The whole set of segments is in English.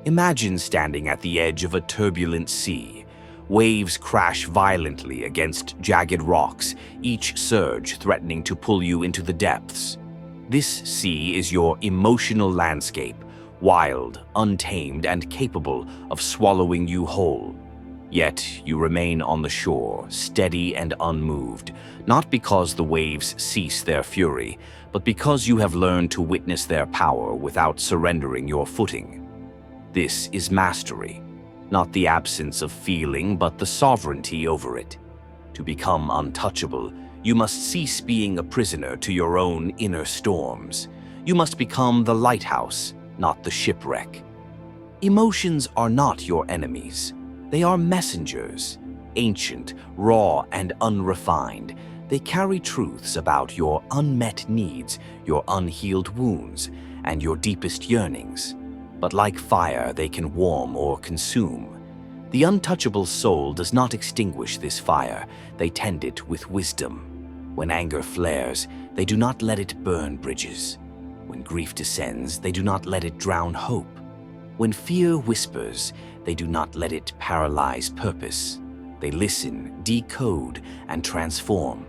Imagine standing at the edge of a turbulent sea. Waves crash violently against jagged rocks, each surge threatening to pull you into the depths. This sea is your emotional landscape, wild, untamed, and capable of swallowing you whole. Yet you remain on the shore, steady and unmoved, not because the waves cease their fury, but because you have learned to witness their power without surrendering your footing. This is mastery, not the absence of feeling, but the sovereignty over it. To become untouchable, you must cease being a prisoner to your own inner storms. You must become the lighthouse, not the shipwreck. Emotions are not your enemies. They are messengers, ancient, raw, and unrefined. They carry truths about your unmet needs, your unhealed wounds, and your deepest yearnings. But like fire, they can warm or consume. The untouchable soul does not extinguish this fire. They tend it with wisdom. When anger flares, they do not let it burn bridges. When grief descends, they do not let it drown hope. When fear whispers, they do not let it paralyze purpose. They listen, decode, and transform.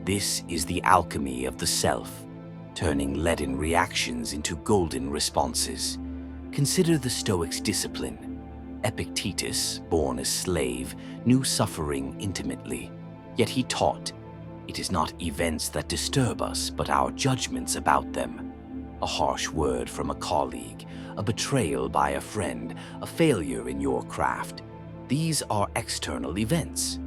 This is the alchemy of the self, turning leaden reactions into golden responses. Consider the Stoics' discipline. Epictetus, born a slave, knew suffering intimately. Yet he taught, it is not events that disturb us, but our judgments about them. A harsh word from a colleague, a betrayal by a friend, a failure in your craft. These are external events.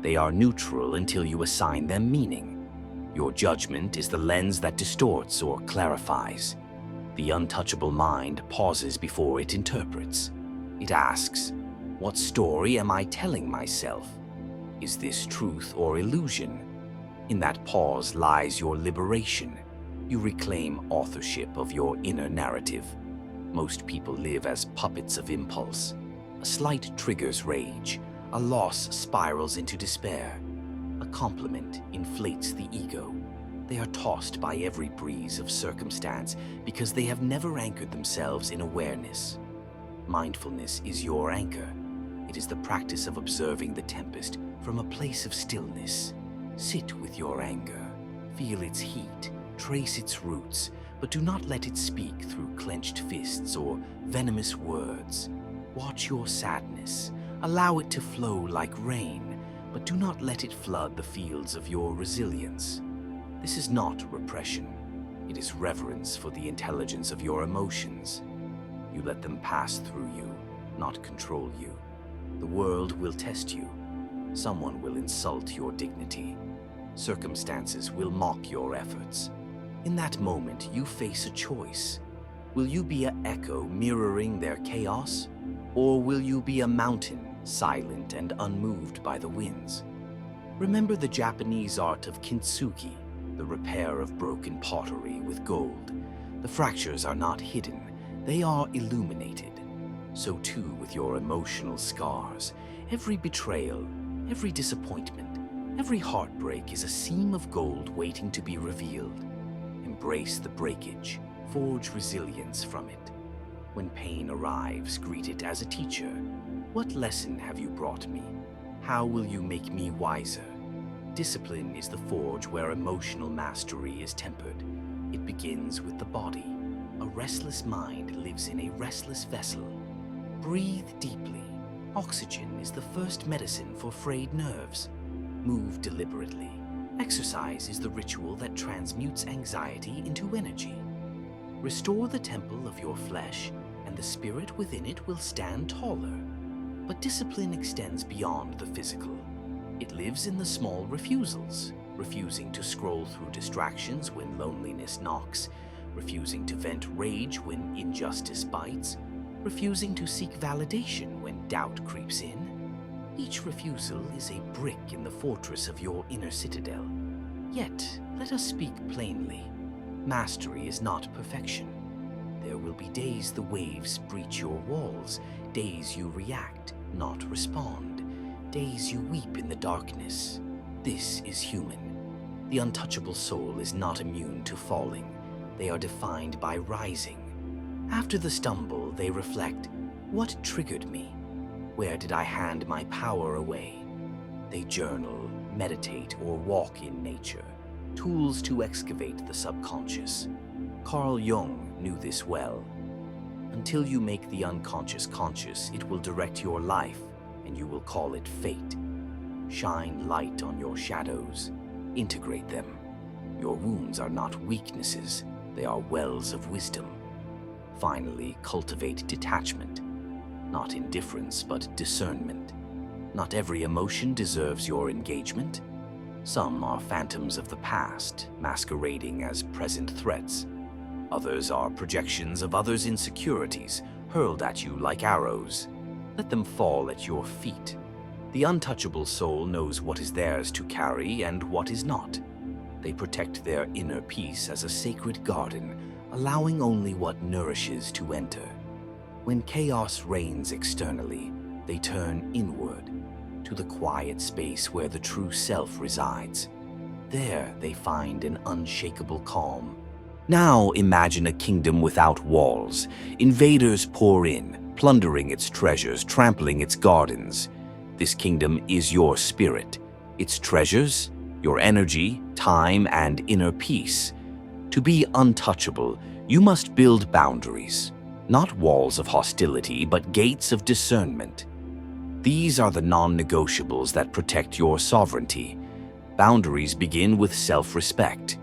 They are neutral until you assign them meaning. Your judgment is the lens that distorts or clarifies. The untouchable mind pauses before it interprets. It asks, what story am I telling myself? Is this truth or illusion? In that pause lies your liberation. You reclaim authorship of your inner narrative. Most people live as puppets of impulse. A slight triggers rage. A loss spirals into despair. A compliment inflates the ego. They are tossed by every breeze of circumstance because they have never anchored themselves in awareness. Mindfulness is your anchor. It is the practice of observing the tempest from a place of stillness. Sit with your anger. Feel its heat. Trace its roots, but do not let it speak through clenched fists or venomous words. Watch your sadness. Allow it to flow like rain, but do not let it flood the fields of your resilience. This is not repression. It is reverence for the intelligence of your emotions. You let them pass through you, not control you. The world will test you. Someone will insult your dignity. Circumstances will mock your efforts. In that moment, you face a choice. Will you be an echo mirroring their chaos? Or will you be a mountain, silent and unmoved by the winds? Remember the Japanese art of kintsugi, the repair of broken pottery with gold. The fractures are not hidden, they are illuminated. So too with your emotional scars. Every betrayal, every disappointment, every heartbreak is a seam of gold waiting to be revealed. Embrace the breakage, forge resilience from it. When pain arrives, greet it as a teacher. What lesson have you brought me? How will you make me wiser? Discipline is the forge where emotional mastery is tempered. It begins with the body. A restless mind lives in a restless vessel. Breathe deeply. Oxygen is the first medicine for frayed nerves. Move deliberately. Exercise is the ritual that transmutes anxiety into energy. Restore the temple of your flesh, and the spirit within it will stand taller. But discipline extends beyond the physical. It lives in the small refusals, refusing to scroll through distractions when loneliness knocks, refusing to vent rage when injustice bites, refusing to seek validation when doubt creeps in. Each refusal is a brick in the fortress of your inner citadel. Yet, let us speak plainly. Mastery is not perfection. There will be days the waves breach your walls, days you react, not respond, days you weep in the darkness. This is human. The untouchable soul is not immune to falling. They are defined by rising. After the stumble, they reflect, What triggered me? Where did I hand my power away? They journal, meditate, or walk in nature, tools to excavate the subconscious. Carl Jung knew this well. Until you make the unconscious conscious, it will direct your life, and you will call it fate. Shine light on your shadows. Integrate them. Your wounds are not weaknesses, they are wells of wisdom. Finally, cultivate detachment. Not indifference, but discernment. Not every emotion deserves your engagement. Some are phantoms of the past, masquerading as present threats. Others are projections of others' insecurities, hurled at you like arrows. Let them fall at your feet. The untouchable soul knows what is theirs to carry and what is not. They protect their inner peace as a sacred garden, allowing only what nourishes to enter. When chaos reigns externally, they turn inward, to the quiet space where the true self resides. There they find an unshakable calm. Now imagine a kingdom without walls. Invaders pour in, plundering its treasures, trampling its gardens. This kingdom is your spirit, its treasures, your energy, time, and inner peace. To be untouchable, you must build boundaries, not walls of hostility, but gates of discernment. These are the non-negotiables that protect your sovereignty. Boundaries begin with self-respect.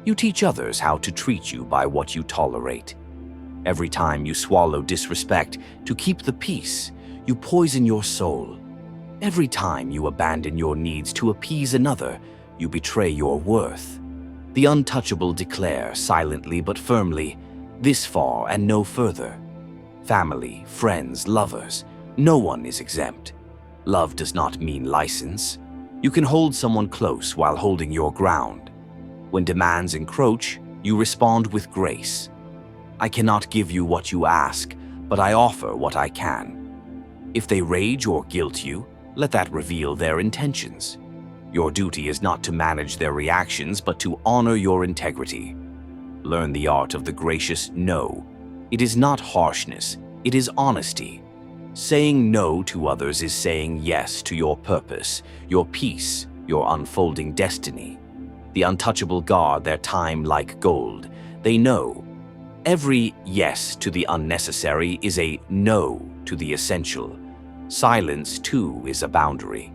You teach others how to treat you by what you tolerate. Every time you swallow disrespect to keep the peace, you poison your soul. Every time you abandon your needs to appease another, you betray your worth. The untouchable declare, silently but firmly, this far and no further. Family, friends, lovers, no one is exempt. Love does not mean license. You can hold someone close while holding your ground. When demands encroach, you respond with grace. I cannot give you what you ask, but I offer what I can. If they rage or guilt you, let that reveal their intentions. Your duty is not to manage their reactions, but to honor your integrity. Learn the art of the gracious no. It is not harshness, it is honesty. Saying no to others is saying yes to your purpose, your peace, your unfolding destiny. The untouchable guard their time like gold. They know. Every yes to the unnecessary is a no to the essential. Silence, too, is a boundary.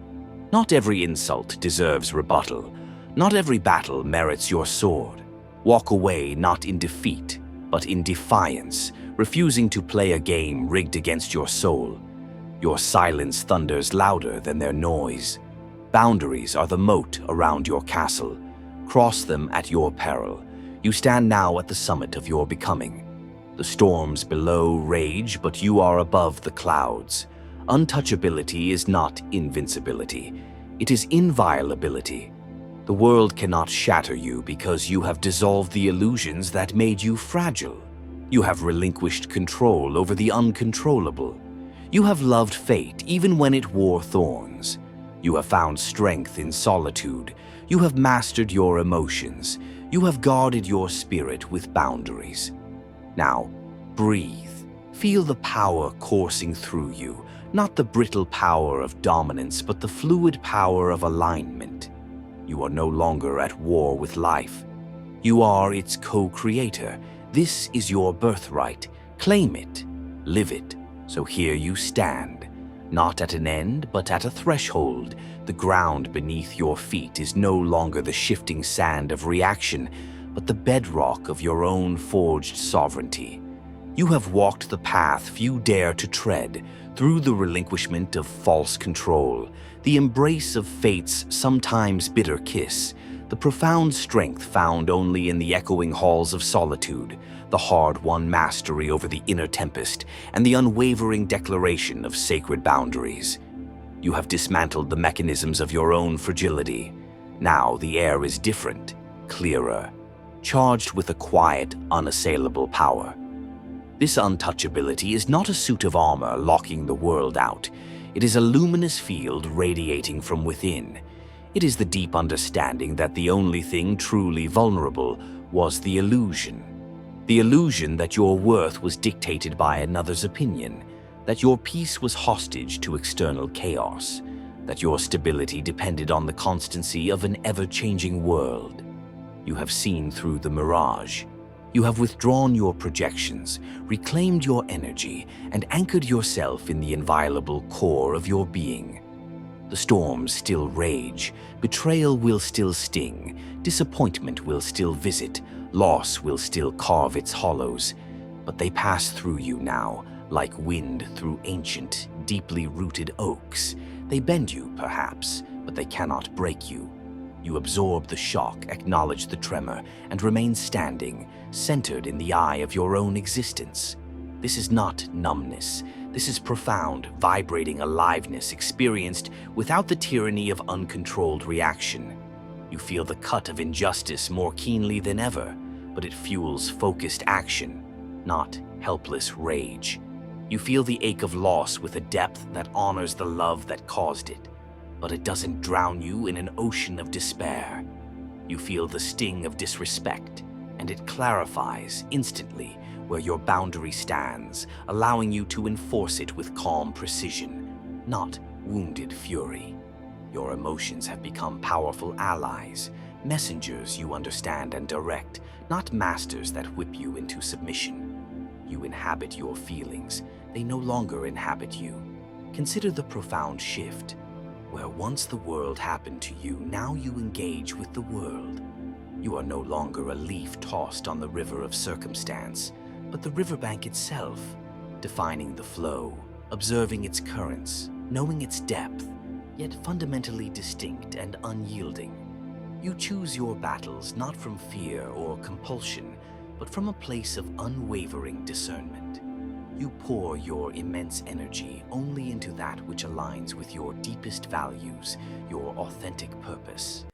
Not every insult deserves rebuttal. Not every battle merits your sword. Walk away not in defeat, but in defiance, refusing to play a game rigged against your soul. Your silence thunders louder than their noise. Boundaries are the moat around your castle. Cross them at your peril. You stand now at the summit of your becoming. The storms below rage, but you are above the clouds. Untouchability is not invincibility. It is inviolability. The world cannot shatter you because you have dissolved the illusions that made you fragile. You have relinquished control over the uncontrollable. You have loved fate even when it wore thorns. You have found strength in solitude. You have mastered your emotions. You have guarded your spirit with boundaries. Now, breathe. Feel the power coursing through you, not the brittle power of dominance, but the fluid power of alignment. You are no longer at war with life. You are its co-creator. This is your birthright. Claim it. Live it. So here you stand. Not at an end, but at a threshold. The ground beneath your feet is no longer the shifting sand of reaction, but the bedrock of your own forged sovereignty. You have walked the path few dare to tread, through the relinquishment of false control, the embrace of fate's sometimes bitter kiss, the profound strength found only in the echoing halls of solitude, the hard-won mastery over the inner tempest, and the unwavering declaration of sacred boundaries. You have dismantled the mechanisms of your own fragility. Now the air is different, clearer, charged with a quiet, unassailable power. This untouchability is not a suit of armor locking the world out. It is a luminous field radiating from within. It is the deep understanding that the only thing truly vulnerable was the illusion. The illusion that your worth was dictated by another's opinion, that your peace was hostage to external chaos, that your stability depended on the constancy of an ever-changing world. You have seen through the mirage. You have withdrawn your projections, reclaimed your energy, and anchored yourself in the inviolable core of your being. The storms still rage, betrayal will still sting, disappointment will still visit, loss will still carve its hollows, but they pass through you now, like wind through ancient, deeply rooted oaks. They bend you, perhaps, but they cannot break you. You absorb the shock, acknowledge the tremor, and remain standing, centered in the eye of your own existence. This is not numbness. This is profound, vibrating aliveness experienced without the tyranny of uncontrolled reaction. You feel the cut of injustice more keenly than ever, but it fuels focused action, not helpless rage. You feel the ache of loss with a depth that honors the love that caused it, but it doesn't drown you in an ocean of despair. You feel the sting of disrespect, and it clarifies instantly where your boundary stands, allowing you to enforce it with calm precision, not wounded fury. Your emotions have become powerful allies, messengers you understand and direct, not masters that whip you into submission. You inhabit your feelings, they no longer inhabit you. Consider the profound shift. Where once the world happened to you, now you engage with the world. You are no longer a leaf tossed on the river of circumstance, but the riverbank itself, defining the flow, observing its currents, knowing its depth, yet fundamentally distinct and unyielding. You choose your battles not from fear or compulsion, but from a place of unwavering discernment. You pour your immense energy only into that which aligns with your deepest values, your authentic purpose.